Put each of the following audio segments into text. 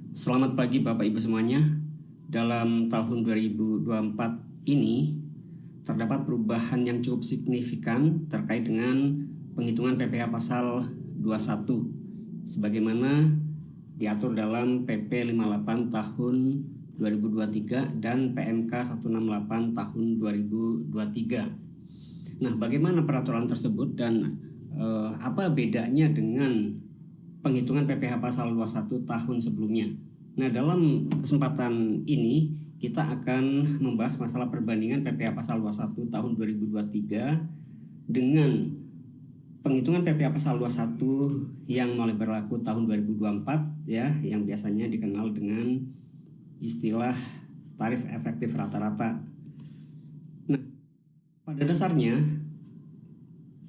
Selamat pagi Bapak Ibu semuanya. Dalam tahun 2024 ini terdapat perubahan yang cukup signifikan terkait dengan penghitungan PPh pasal 21 sebagaimana diatur dalam PP 58 tahun 2023 dan PMK 168 tahun 2023. Nah, bagaimana peraturan tersebut dan apa bedanya dengan penghitungan PPh pasal 21 tahun sebelumnya? Nah, dalam kesempatan ini kita akan membahas masalah perbandingan PPh pasal 21 tahun 2023 dengan penghitungan PPh pasal 21 yang mulai berlaku tahun 2024 ya, yang biasanya dikenal dengan istilah tarif efektif rata-rata. Nah, pada dasarnya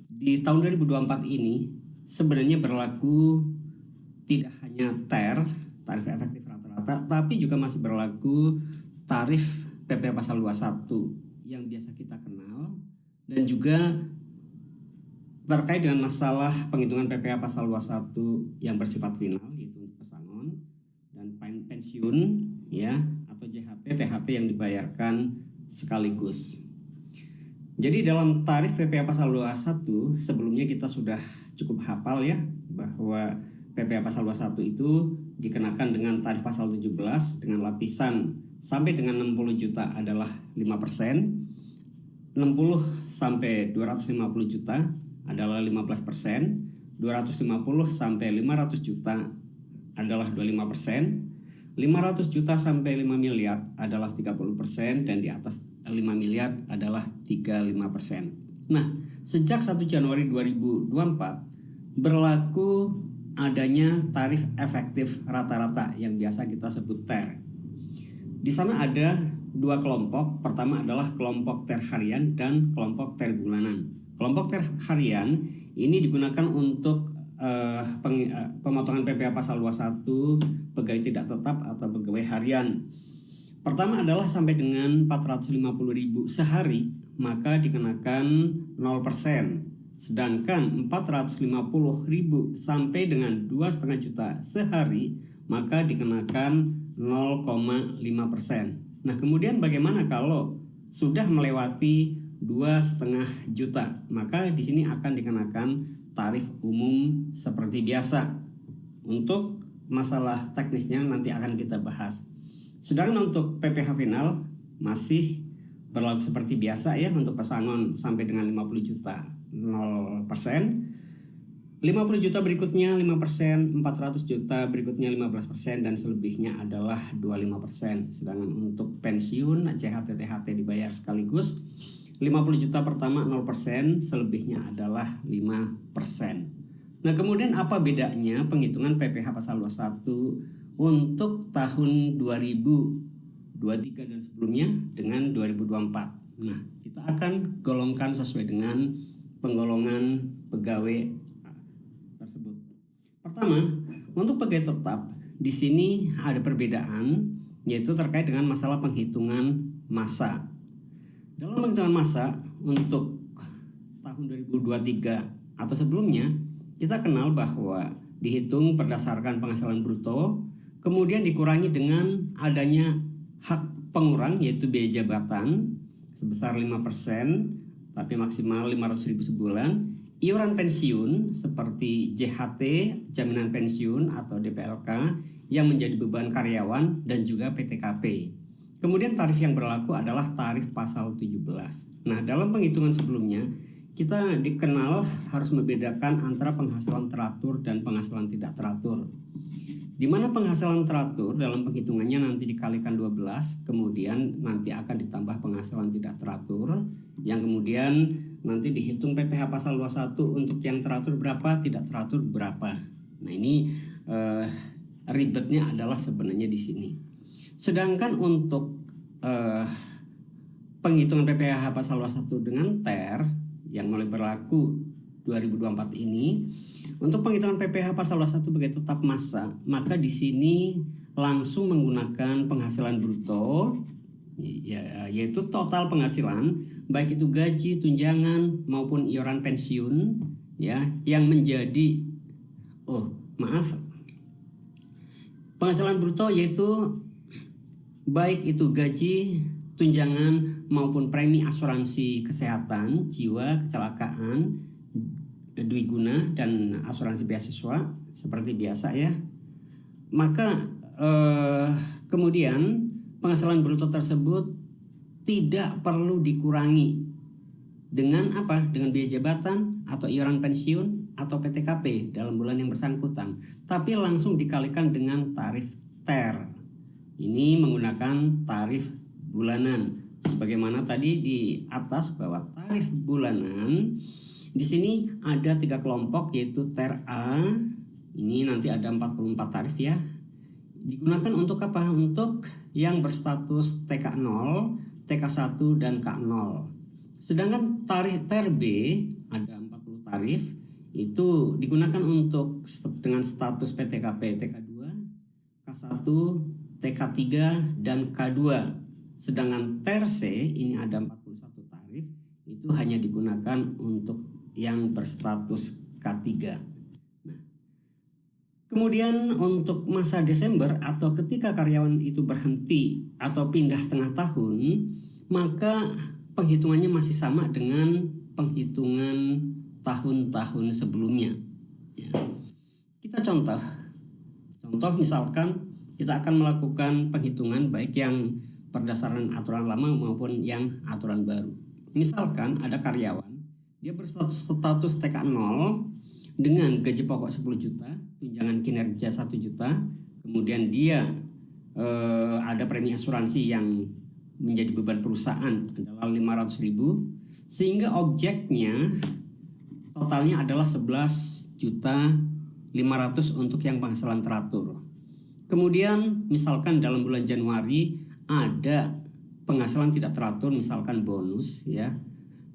di tahun 2024 ini sebenarnya berlaku tidak hanya tarif efektif rata-rata, tapi juga masih berlaku tarif PPh pasal 21 yang biasa kita kenal, dan juga terkait dengan masalah penghitungan PPh pasal 21 yang bersifat final, yaitu untuk pesangon dan pensiun ya, atau JHT, THT yang dibayarkan sekaligus. Jadi dalam tarif PPh pasal 21 sebelumnya kita sudah cukup hafal ya, bahwa PPh pasal 21 itu dikenakan dengan tarif pasal 17 dengan lapisan sampai dengan 60 juta adalah 5%, 60 sampai 250 juta adalah 15%, 250 sampai 500 juta adalah 25%, 500 juta sampai 5 miliar adalah 30%, dan di atas 5 miliar adalah 35%. Nah, sejak 1 Januari 2024 berlaku adanya tarif efektif rata-rata yang biasa kita sebut TER. Di sana ada dua kelompok. Pertama adalah kelompok TER harian dan kelompok TER bulanan. Kelompok TER harian ini digunakan untuk pemotongan PPh pasal 21 pegawai tidak tetap atau pegawai harian. Pertama adalah sampai dengan 450.000 sehari maka dikenakan 0%. Sedangkan 450.000 sampai dengan 2,5 juta sehari maka dikenakan 0,5%. Nah, kemudian bagaimana kalau sudah melewati 2,5 juta? Maka di sini akan dikenakan tarif umum seperti biasa. Untuk masalah teknisnya nanti akan kita bahas. Sedangkan untuk PPh final masih berlaku seperti biasa ya, untuk pesangon sampai dengan 50 juta 0%, 50 juta berikutnya 5%, 400 juta berikutnya 15%, dan selebihnya adalah 25%. Sedangkan untuk pensiun, CHT, THT dibayar sekaligus. 50 juta pertama 0%, selebihnya adalah 5%. Nah, kemudian apa bedanya penghitungan PPh pasal 21 untuk tahun 2023 dan sebelumnya dengan 2024? Nah, kita akan golongkan sesuai dengan penggolongan pegawai tersebut. Pertama, untuk pegawai tetap di sini ada perbedaan, yaitu terkait dengan masalah penghitungan massa. Dalam penghitungan massa untuk tahun 2023 atau sebelumnya, kita kenal bahwa dihitung berdasarkan penghasilan bruto, kemudian dikurangi dengan adanya hak pengurang yaitu biaya jabatan sebesar 5%, tapi maksimal 500.000 sebulan, iuran pensiun seperti JHT, jaminan pensiun atau DPLK yang menjadi beban karyawan, dan juga PTKP. Kemudian tarif yang berlaku adalah tarif pasal 17. Nah, dalam penghitungan sebelumnya kita dikenal harus membedakan antara penghasilan teratur dan penghasilan tidak teratur. Di mana penghasilan teratur dalam penghitungannya nanti dikalikan 12, kemudian nanti akan ditambah penghasilan tidak teratur, yang kemudian nanti dihitung PPh pasal 21 untuk yang teratur berapa, tidak teratur berapa. Nah, ini ribetnya adalah sebenarnya di sini. Sedangkan untuk penghitungan PPh pasal 21 dengan TER yang mulai berlaku 2024 ini, untuk penghitungan PPh pasal 21 sebagai tetap massa, maka di sini langsung menggunakan penghasilan bruto ya, yaitu total penghasilan baik itu gaji, tunjangan maupun iuran pensiun ya, yang menjadi Penghasilan bruto yaitu baik itu gaji, tunjangan maupun premi asuransi kesehatan, jiwa, kecelakaan, dwiguna dan asuransi beasiswa seperti biasa ya. Maka kemudian penghasilan bruto tersebut tidak perlu dikurangi dengan apa? Dengan biaya jabatan atau iuran pensiun atau PTKP dalam bulan yang bersangkutan, tapi langsung dikalikan dengan tarif TER. Ini menggunakan tarif bulanan. Sebagaimana tadi di atas bahwa tarif bulanan di sini ada 3 kelompok yaitu TER A. Ini nanti ada 44 tarif ya. Digunakan untuk apa? Untuk yang berstatus TK0, TK1 dan K0. Sedangkan tarif TER B ada 40 tarif itu digunakan untuk dengan status PTKP TK2, K1, TK3 dan K2. Sedangkan TER C ini ada 41 tarif itu hanya digunakan untuk yang berstatus K3. Nah, kemudian untuk masa Desember atau ketika karyawan itu berhenti atau pindah tengah tahun, maka penghitungannya masih sama dengan penghitungan tahun-tahun sebelumnya. Ya. Kita contoh misalkan kita akan melakukan penghitungan baik yang berdasarkan aturan lama maupun yang aturan baru. Misalkan ada karyawan, dia berstatus TK0 dengan gaji pokok 10 juta, tunjangan kinerja 1 juta, kemudian dia ada premi asuransi yang menjadi beban perusahaan adalah 500.000, sehingga objeknya totalnya adalah 11.500.000 untuk yang penghasilan teratur. Kemudian misalkan dalam bulan Januari ada penghasilan tidak teratur, misalkan bonus ya.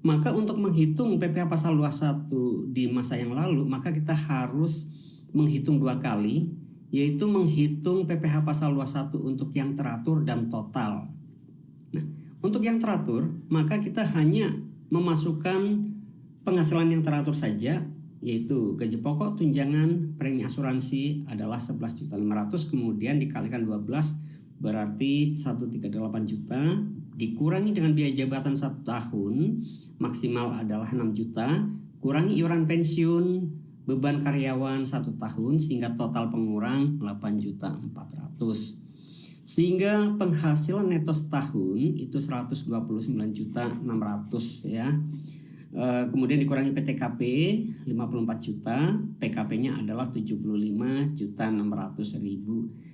Maka untuk menghitung PPh pasal 21 di masa yang lalu, maka kita harus menghitung 2 kali, yaitu menghitung PPh pasal 21 untuk yang teratur dan total. Nah, untuk yang teratur, maka kita hanya memasukkan penghasilan yang teratur saja, yaitu gaji pokok, tunjangan, premi asuransi adalah 11.500.000, kemudian dikalikan 12 berarti 138 juta, dikurangi dengan biaya jabatan 1 tahun maksimal adalah 6 juta, kurangi iuran pensiun, beban karyawan 1 tahun sehingga total pengurang 8.400.000. Sehingga penghasilan neto setahun itu 129.600.000 ya. Kemudian dikurangi PTKP 54 juta, PKP-nya adalah 75.600.000,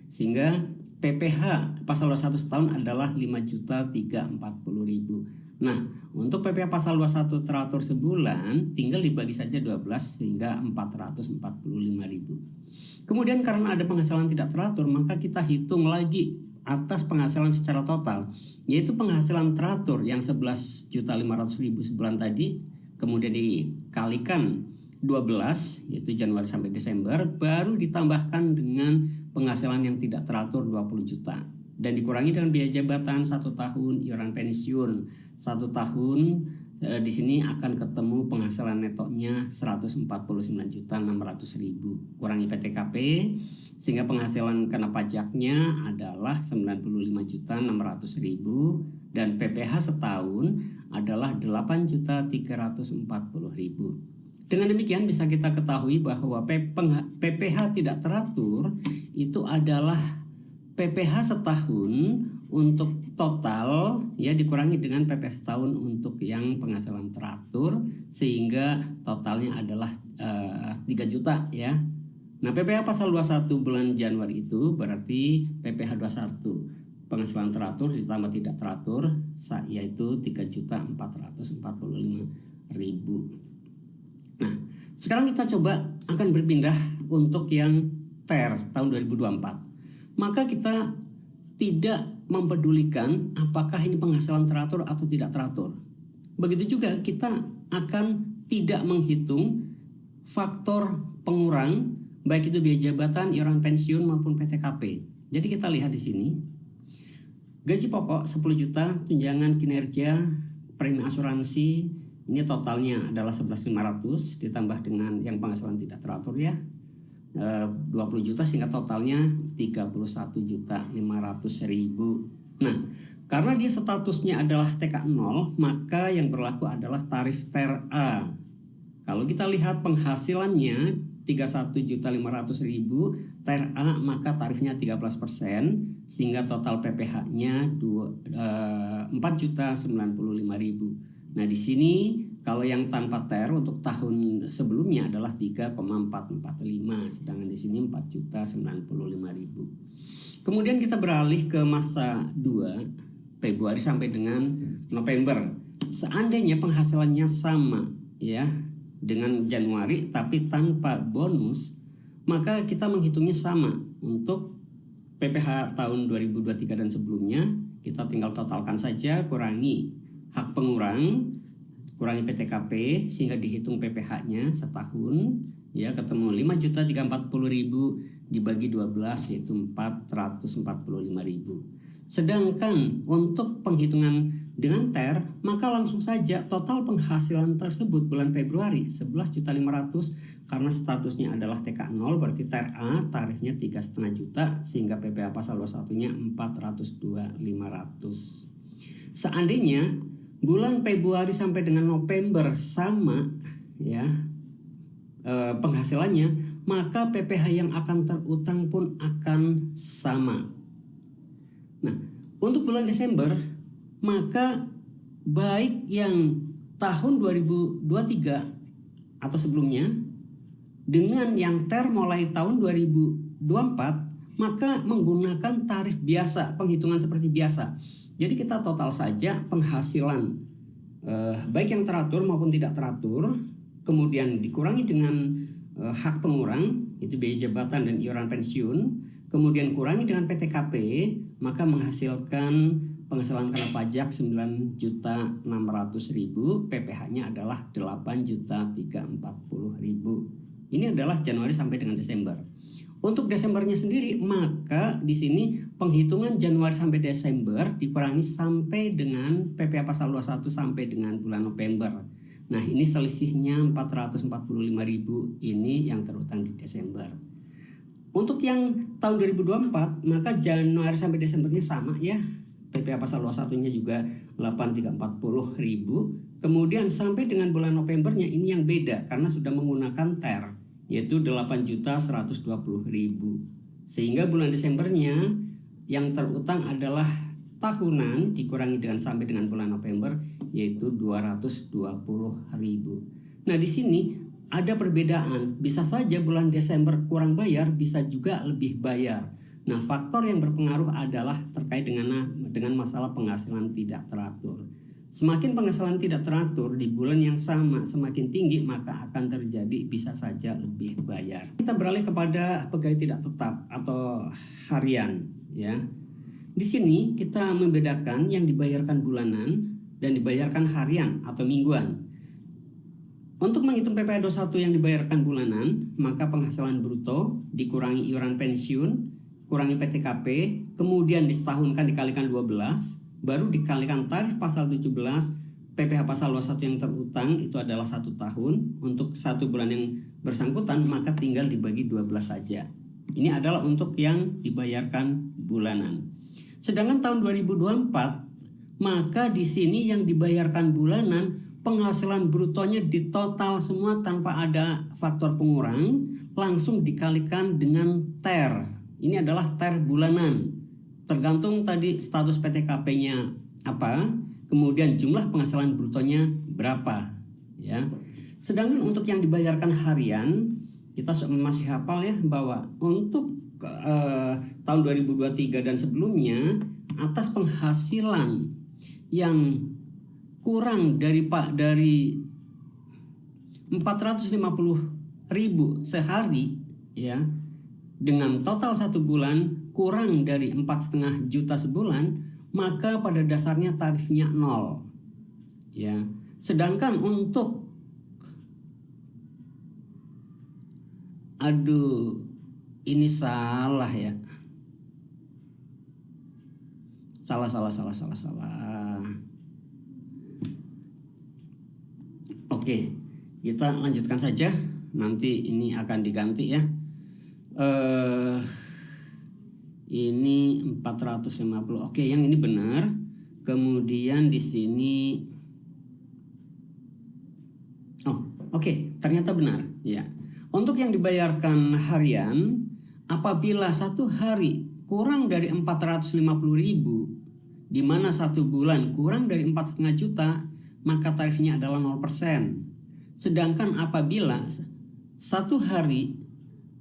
sehingga PPh pasal 21 setahun adalah 5.340.000. Nah, untuk PPh pasal 21 teratur sebulan tinggal dibagi saja 12 sehingga 445.000. Kemudian karena ada penghasilan tidak teratur, maka kita hitung lagi atas penghasilan secara total, yaitu penghasilan teratur yang 11.500.000 sebulan tadi, kemudian dikalikan 12 yaitu Januari sampai Desember, baru ditambahkan dengan penghasilan yang tidak teratur 20 juta dan dikurangi dengan biaya jabatan 1 tahun, iuran pensiun 1 tahun. Di sini akan ketemu penghasilan netonya 149.600.000, kurangi PTKP sehingga penghasilan kena pajaknya adalah 95.600.000 dan PPh setahun adalah 8.340.000. Dengan demikian bisa kita ketahui bahwa PPh tidak teratur itu adalah PPh setahun untuk total ya, dikurangi dengan PPh setahun untuk yang penghasilan teratur sehingga totalnya adalah 3 juta ya. Nah, PPh pasal 21 bulan Januari itu berarti PPh 21 penghasilan teratur ditambah tidak teratur yaitu 3.445.000. Nah, sekarang kita coba akan berpindah untuk yang TER tahun 2024. Maka kita tidak mempedulikan apakah ini penghasilan teratur atau tidak teratur. Begitu juga kita akan tidak menghitung faktor pengurang baik itu biaya jabatan, iuran pensiun maupun PTKP. Jadi kita lihat di sini. Gaji pokok 10 juta, tunjangan kinerja, premi asuransi, ini totalnya adalah 11.500 ditambah dengan yang penghasilan tidak teratur ya. 20 juta sehingga totalnya 31.500.000. Nah, karena dia statusnya adalah TK0, maka yang berlaku adalah tarif TER A. Kalau kita lihat penghasilannya 31.500.000 TER A, maka tarifnya 13%, sehingga total PPh-nya 4.095.000. Nah, di sini kalau yang tanpa TER untuk tahun sebelumnya adalah 3,445, sedangkan di sini 4.095.000. Kemudian kita beralih ke masa 2, Februari sampai dengan November. Seandainya penghasilannya sama ya dengan Januari tapi tanpa bonus, maka kita menghitungnya sama. Untuk PPh tahun 2023 dan sebelumnya, kita tinggal totalkan saja, kurangi hak pengurang, kurangi PTKP, sehingga dihitung PPh-nya setahun ya, ketemu 5.340.000 dibagi 12 yaitu 445.000. Sedangkan untuk penghitungan dengan TER, maka langsung saja total penghasilan tersebut bulan Februari 11.500.000, karena statusnya adalah TK0 berarti TER A tarifnya 3,5 juta sehingga PPh pasal 21-nya 402.500. Seandainya bulan Februari sampai dengan November sama ya penghasilannya, maka PPh yang akan terutang pun akan sama. Nah, untuk bulan Desember, maka baik yang tahun 2023 atau sebelumnya dengan yang TER mulai tahun 2024, maka menggunakan tarif biasa, penghitungan seperti biasa. Jadi kita total saja penghasilan baik yang teratur maupun tidak teratur, kemudian dikurangi dengan hak pengurang, itu biaya jabatan dan iuran pensiun, kemudian kurangi dengan PTKP, maka menghasilkan penghasilan kena pajak 9.600.000, PPh-nya adalah 8.340.000. Ini adalah Januari sampai dengan Desember. Untuk Desembernya sendiri, maka di sini penghitungan Januari sampai Desember dikurangi sampai dengan PPh pasal 21 sampai dengan bulan November. Nah, ini selisihnya 445.000, ini yang terutang di Desember. Untuk yang tahun 2024, maka Januari sampai Desembernya sama ya. PPh pasal 21-nya juga 8.340.000. Kemudian sampai dengan bulan Novembernya ini yang beda karena sudah menggunakan TER, yaitu 8.120.000. Sehingga bulan Desembernya yang terutang adalah tahunan dikurangi dengan sampai dengan bulan November, yaitu 220.000. Nah, di sini ada perbedaan, bisa saja bulan Desember kurang bayar, bisa juga lebih bayar. Nah, faktor yang berpengaruh adalah terkait dengan masalah penghasilan tidak teratur. Semakin penghasilan tidak teratur di bulan yang sama semakin tinggi, maka akan terjadi bisa saja lebih bayar. Kita beralih kepada pegawai tidak tetap atau harian ya. Di sini kita membedakan yang dibayarkan bulanan dan dibayarkan harian atau mingguan. Untuk menghitung PPh 21 yang dibayarkan bulanan, maka penghasilan bruto dikurangi iuran pensiun, kurangi PTKP, kemudian disetahunkan dikalikan 12, baru dikalikan tarif pasal 17, PPh pasal 21 yang terutang itu adalah 1 tahun. Untuk 1 bulan yang bersangkutan maka tinggal dibagi 12 saja. Ini adalah untuk yang dibayarkan bulanan. Sedangkan tahun 2024, maka di sini yang dibayarkan bulanan penghasilan brutonya ditotal semua tanpa ada faktor pengurang, langsung dikalikan dengan TER. Ini adalah TER bulanan. Tergantung tadi status PTKP-nya apa, kemudian jumlah penghasilan brutonya berapa, ya. Sedangkan untuk yang dibayarkan harian, kita masih hafal ya bahwa untuk tahun 2023 dan sebelumnya, atas penghasilan yang kurang dari 450.000 sehari ya, dengan total 1 bulan kurang dari 4,5 juta sebulan, maka pada dasarnya tarifnya 0 ya. Sedangkan untuk ini salah ya, salah. Oke, kita lanjutkan saja, nanti ini akan diganti ya. Ini 450. Oke, yang ini benar. Kemudian di sini oke, ternyata benar ya. Untuk yang dibayarkan harian, apabila satu hari kurang dari 450.000, di mana satu bulan kurang dari 4,5 juta, maka tarifnya adalah 0%. Sedangkan apabila satu hari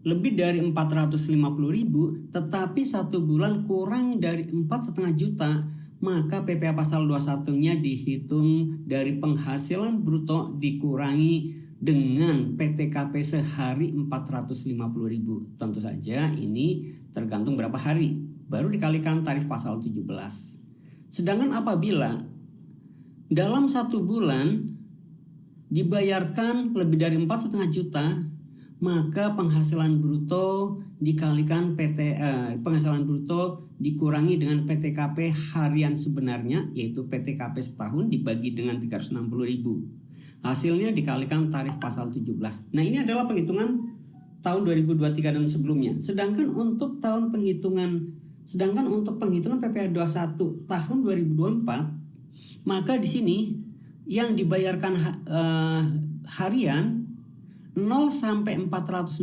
lebih dari 450.000 tetapi satu bulan kurang dari 4,5 juta, maka PPh pasal 21-nya dihitung dari penghasilan bruto dikurangi dengan PTKP sehari 450.000. Tentu saja ini tergantung berapa hari, baru dikalikan tarif pasal 17. Sedangkan apabila dalam satu bulan dibayarkan lebih dari 4,5 juta, maka penghasilan bruto dikalikan penghasilan bruto dikurangi dengan PTKP harian sebenarnya, yaitu PTKP setahun dibagi dengan 360.000. Hasilnya dikalikan tarif pasal 17. Nah, ini adalah penghitungan tahun 2023 dan sebelumnya. Sedangkan untuk penghitungan PPh 21 tahun 2024, maka di sini yang dibayarkan harian 0 sampai 450.000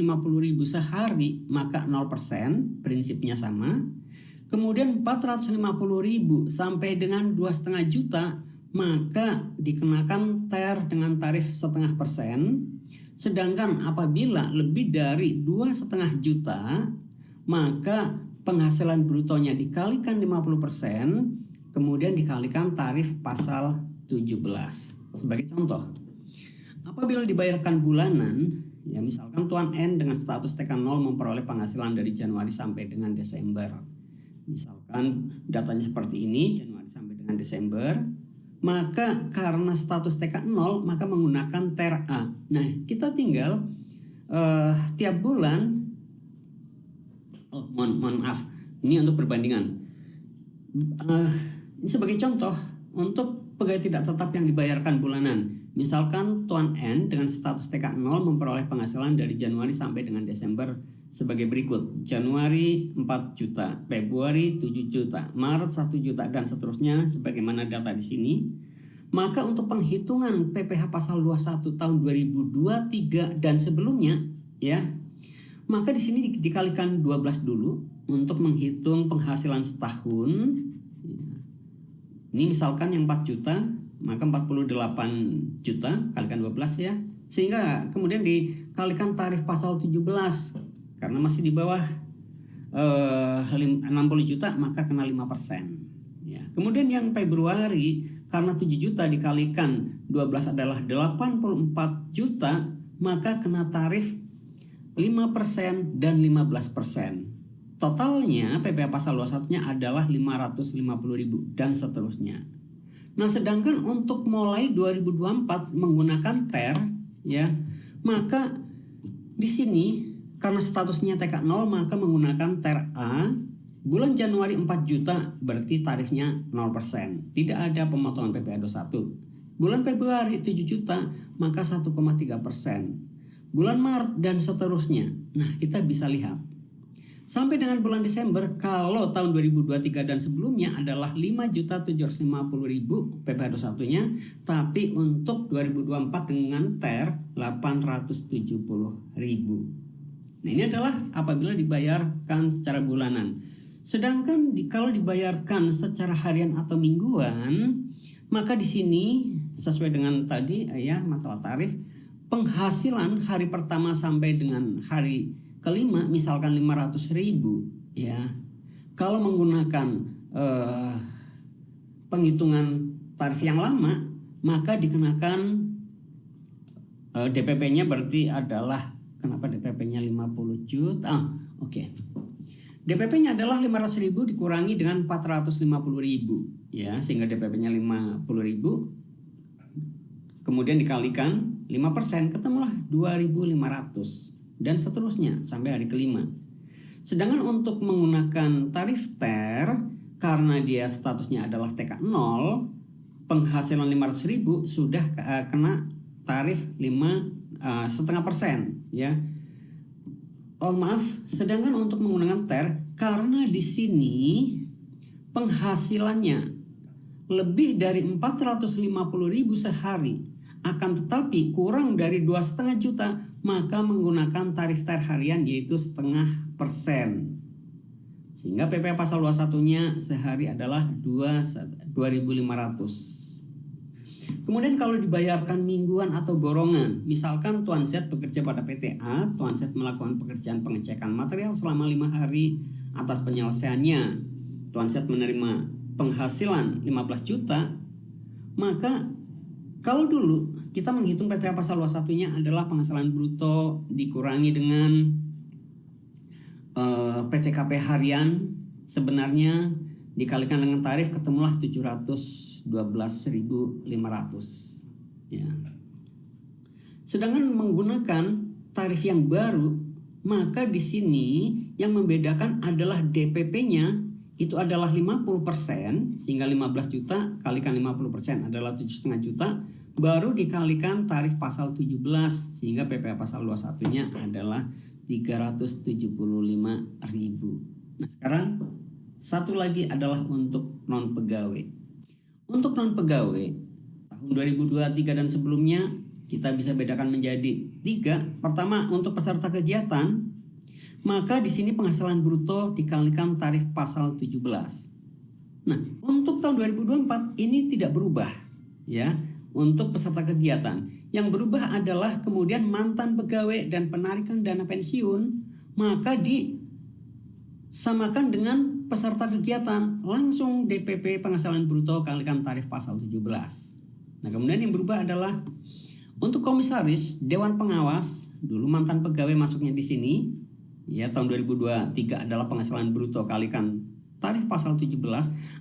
sehari, maka 0%, prinsipnya sama. Kemudian 450.000 sampai dengan 2,5 juta, maka dikenakan TER dengan tarif 0,5%. Sedangkan apabila lebih dari 2,5 juta, maka penghasilan brutonya dikalikan 50%, kemudian dikalikan tarif pasal 17. Sebagai contoh, apabila dibayarkan bulanan, ya misalkan Tuan N dengan status TK 0 memperoleh penghasilan dari Januari sampai dengan Desember. Misalkan datanya seperti ini, Januari sampai dengan Desember, maka karena status TK 0 maka menggunakan TER A. Nah, kita tinggal tiap bulan, mohon maaf, ini untuk perbandingan. Ini sebagai contoh untuk pegawai tidak tetap yang dibayarkan bulanan. Misalkan Tuan N dengan status TK 0 memperoleh penghasilan dari Januari sampai dengan Desember sebagai berikut. Januari 4 juta, Februari 7 juta, Maret 1 juta, dan seterusnya sebagaimana data di sini. Maka untuk penghitungan PPh pasal 21 tahun 2023 dan sebelumnya, ya, maka di sini dikalikan 12 dulu untuk menghitung penghasilan setahun. Ini misalkan yang 4 juta, maka 48 juta kalikan 12 ya. Sehingga kemudian dikalikan tarif pasal 17 karena masih di bawah 60 juta, maka kena 5%. Ya. Kemudian yang Februari karena 7 juta dikalikan 12 adalah 84 juta, maka kena tarif 5% dan 15%. Totalnya PPh pasal 21-nya adalah 550.000 dan seterusnya. Nah, sedangkan untuk mulai 2024 menggunakan TER, ya, maka di sini karena statusnya TK 0 maka menggunakan TER A. Bulan Januari 4 juta berarti tarifnya 0%. Tidak ada pemotongan PPh 21. Bulan Februari 7 juta maka 1,3%. Bulan Maret dan seterusnya. Nah, kita bisa lihat sampai dengan bulan Desember, kalau tahun 2023 dan sebelumnya adalah 5.750.000 PPh 21-nya, tapi untuk 2024 dengan TER 870.000. Nah, ini adalah apabila dibayarkan secara bulanan. Sedangkan kalau dibayarkan secara harian atau mingguan, maka di sini sesuai dengan tadi ya masalah tarif, penghasilan hari pertama sampai dengan hari kelima misalkan 500.000 ya. Kalau menggunakan penghitungan tarif yang lama, maka dikenakan DPP-nya berarti adalah, kenapa DPP-nya 50 juta? Oke. DPP-nya adalah 500.000 dikurangi dengan 450.000 ya, sehingga DPP-nya 50.000. Kemudian dikalikan 5%, ketemulah 2.500. Dan seterusnya sampai hari kelima. Sedangkan untuk menggunakan tarif TER, karena dia statusnya adalah TK 0, penghasilan 500.000 sudah kena tarif 5,5% ya. Oh maaf, sedangkan untuk menggunakan TER, karena di sini penghasilannya lebih dari 450.000 sehari, akan tetapi kurang dari 2,5 juta, maka menggunakan tarif TER harian yaitu 0,5%. Sehingga PPh pasal 21-nya sehari adalah 2.500. Kemudian kalau dibayarkan mingguan atau borongan, misalkan Tuan Z bekerja pada PT A, Tuan Z melakukan pekerjaan pengecekan material selama 5 hari, atas penyelesaiannya Tuan Z menerima penghasilan 15 juta, maka kalau dulu kita menghitung PPh pasal 21-nya adalah penghasilan bruto dikurangi dengan PTKP harian, sebenarnya dikalikan dengan tarif ketemulah 712.500 ya. Sedangkan menggunakan tarif yang baru, maka di sini yang membedakan adalah DPP-nya itu adalah 50%, sehingga 15 juta kalikan 50% adalah 7,5 juta, baru dikalikan tarif pasal 17, sehingga PPh pasal 21-nya adalah 375.000. Nah, sekarang satu lagi adalah untuk non pegawai. Untuk non pegawai tahun 2023 dan sebelumnya kita bisa bedakan menjadi 3. Pertama, untuk peserta kegiatan, maka di sini penghasilan bruto dikalikan tarif pasal 17. Nah, untuk tahun 2024 ini tidak berubah ya. Untuk peserta kegiatan, yang berubah adalah kemudian mantan pegawai dan penarikan dana pensiun, maka disamakan dengan peserta kegiatan, langsung DPP penghasilan bruto kalikan tarif pasal 17. Nah, kemudian yang berubah adalah untuk komisaris dewan pengawas, dulu mantan pegawai masuknya di sini ya, tahun 2023 adalah penghasilan bruto kalikan tarif pasal 17,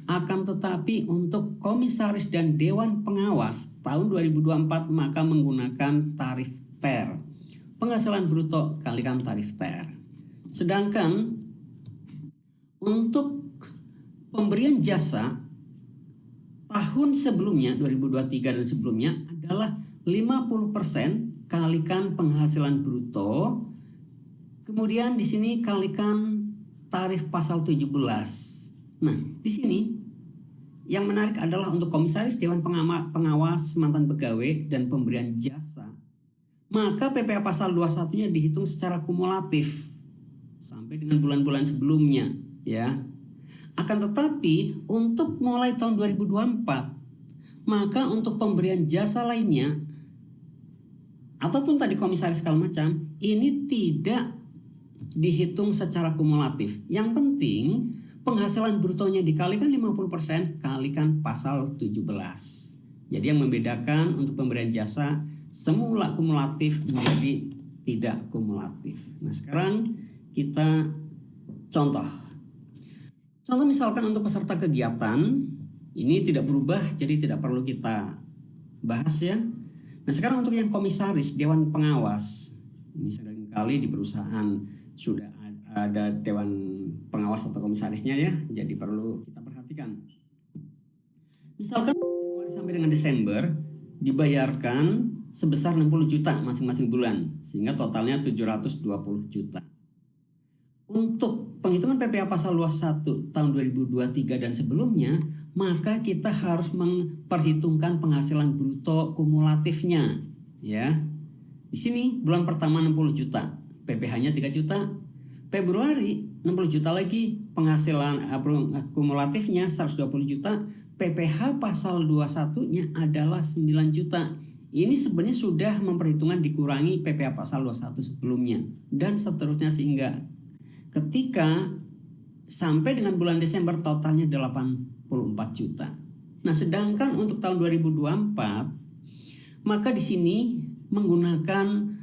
akan tetapi untuk komisaris dan dewan pengawas tahun 2024 maka menggunakan tarif TER, penghasilan bruto kalikan tarif TER. Sedangkan untuk pemberian jasa tahun sebelumnya 2023 dan sebelumnya adalah 50% kalikan penghasilan bruto, kemudian di sini kalikan tarif pasal 17. Nah, di sini yang menarik adalah untuk komisaris dewan pengawas, mantan pegawai dan pemberian jasa, maka PPh pasal 21-nya dihitung secara kumulatif sampai dengan bulan-bulan sebelumnya ya. Akan tetapi untuk mulai tahun 2024, maka untuk pemberian jasa lainnya ataupun tadi komisaris segala macam, ini tidak dihitung secara kumulatif. Yang penting penghasilan brutonya dikalikan 50% kalikan pasal 17. Jadi yang membedakan untuk pemberian jasa semula kumulatif menjadi tidak kumulatif. Nah, sekarang kita contoh. Contoh misalkan untuk peserta kegiatan ini tidak berubah, jadi tidak perlu kita bahas ya. Nah, sekarang untuk yang komisaris dewan pengawas, ini seringkali di perusahaan sudah ada dewan pengawas atau komisarisnya ya, jadi perlu kita perhatikan. Misalkan Januari sampai dengan Desember dibayarkan sebesar 60 juta masing-masing bulan, sehingga totalnya 720 juta. Untuk penghitungan PPh pasal 21 tahun 2023 dan sebelumnya, maka kita harus memperhitungkan penghasilan bruto kumulatifnya ya. Di sini bulan pertama 60 juta, PPh-nya 3 juta. Februari 60 juta lagi, penghasilan kumulatifnya 120 juta. PPh pasal 21-nya adalah 9 juta. Ini sebenarnya sudah memperhitungan dikurangi PPh pasal 21 sebelumnya dan seterusnya, sehingga ketika sampai dengan bulan Desember totalnya 84 juta. Nah, sedangkan untuk tahun 2024 maka di sini menggunakan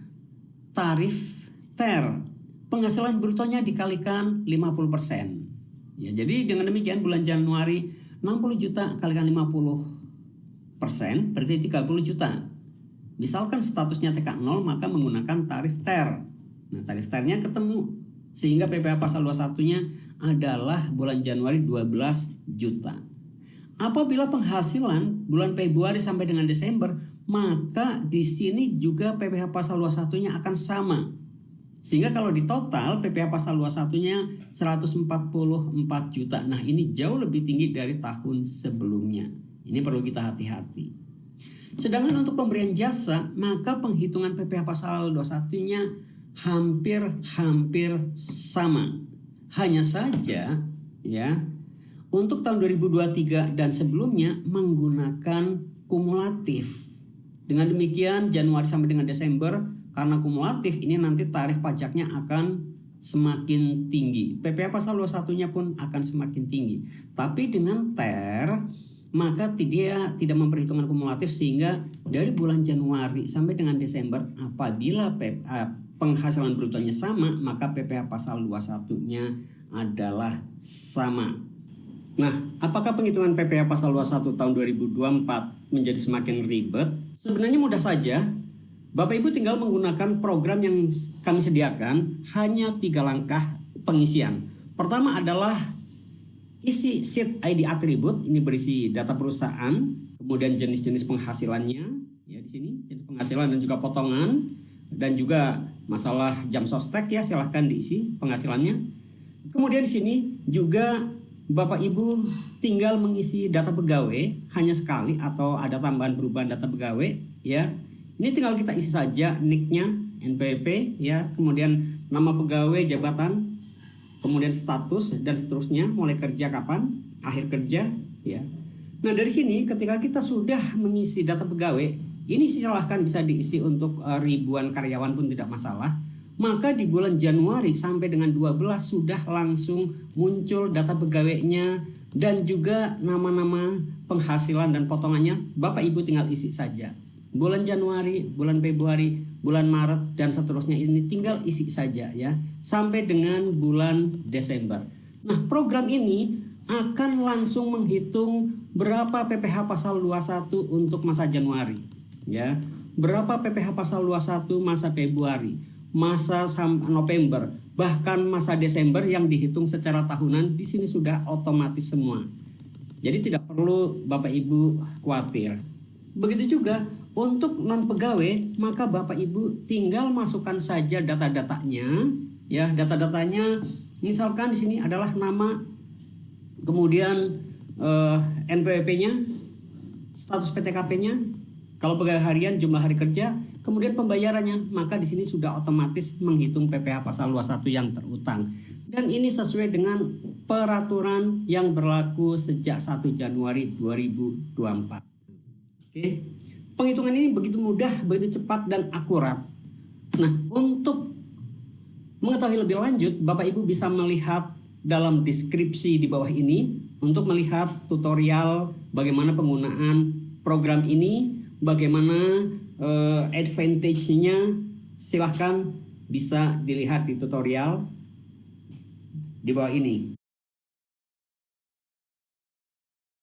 tarif TER, penghasilan brutonya dikalikan 50%. Ya, jadi dengan demikian bulan Januari 60 juta kalikan 50% berarti 30 juta. Misalkan statusnya TK 0 maka menggunakan tarif TER. Nah, tarif TER-nya ketemu sehingga PPh pasal 21-nya adalah bulan Januari 12 juta. Apabila penghasilan bulan Februari sampai dengan Desember, maka di sini juga PPh pasal 21-nya akan sama. Sehingga kalau di total PPh pasal 21-nya 144 juta. Nah, ini jauh lebih tinggi dari tahun sebelumnya. Ini perlu kita hati-hati. Sedangkan untuk pemberian jasa, maka penghitungan PPh pasal 21-nya hampir sama. Hanya saja ya, untuk tahun 2023 dan sebelumnya menggunakan kumulatif. Dengan demikian Januari sampai dengan Desember, karena kumulatif ini nanti tarif pajaknya akan semakin tinggi. PPh pasal 21-nya pun akan semakin tinggi. Tapi dengan TER maka dia tidak memperhitungkan kumulatif, sehingga dari bulan Januari sampai dengan Desember apabila penghasilan brutonya sama, maka PPh pasal 21-nya adalah sama. Nah, apakah penghitungan PPh pasal 21 tahun 2024 menjadi semakin ribet? Sebenarnya mudah saja. Bapak Ibu tinggal menggunakan program yang kami sediakan, hanya 3 langkah pengisian. Pertama adalah isi sheet ID atribut, ini berisi data perusahaan, kemudian jenis-jenis penghasilannya, ya di sini jenis penghasilan dan juga potongan, dan juga masalah jam sostek ya, silahkan diisi penghasilannya. Kemudian di sini juga Bapak Ibu tinggal mengisi data pegawai hanya sekali atau ada tambahan perubahan data pegawai ya. Ini tinggal kita isi saja NIK-nya, NPWP ya, kemudian nama pegawai, jabatan, kemudian status dan seterusnya, mulai kerja kapan, akhir kerja ya. Nah, dari sini ketika kita sudah mengisi data pegawai, ini silahkan bisa diisi untuk ribuan karyawan pun tidak masalah. Maka di bulan Januari sampai dengan 12 sudah langsung muncul data pegawainya dan juga nama-nama penghasilan dan potongannya. Bapak Ibu tinggal isi saja. Bulan Januari, bulan Februari, bulan Maret dan seterusnya ini tinggal isi saja ya, sampai dengan bulan Desember. Nah, program ini akan langsung menghitung berapa PPh pasal 21 untuk masa Januari ya, berapa PPh pasal 21 masa Februari, masa November, bahkan masa Desember yang dihitung secara tahunan. Di sini sudah otomatis semua. Jadi tidak perlu Bapak Ibu khawatir. Begitu juga untuk non pegawai, maka Bapak Ibu tinggal masukkan saja data-datanya ya, data-datanya misalkan di sini adalah nama, kemudian NPWP-nya, status PTKP-nya, kalau pegawai harian jumlah hari kerja, kemudian pembayarannya, maka di sini sudah otomatis menghitung PPh pasal 21 yang terutang. Dan ini sesuai dengan peraturan yang berlaku sejak 1 Januari 2024. Oke. Penghitungan ini begitu mudah, begitu cepat dan akurat. Nah, untuk mengetahui lebih lanjut, Bapak Ibu bisa melihat dalam deskripsi di bawah ini untuk melihat tutorial bagaimana penggunaan program ini, bagaimana advantage-nya. Silahkan bisa dilihat di tutorial di bawah ini.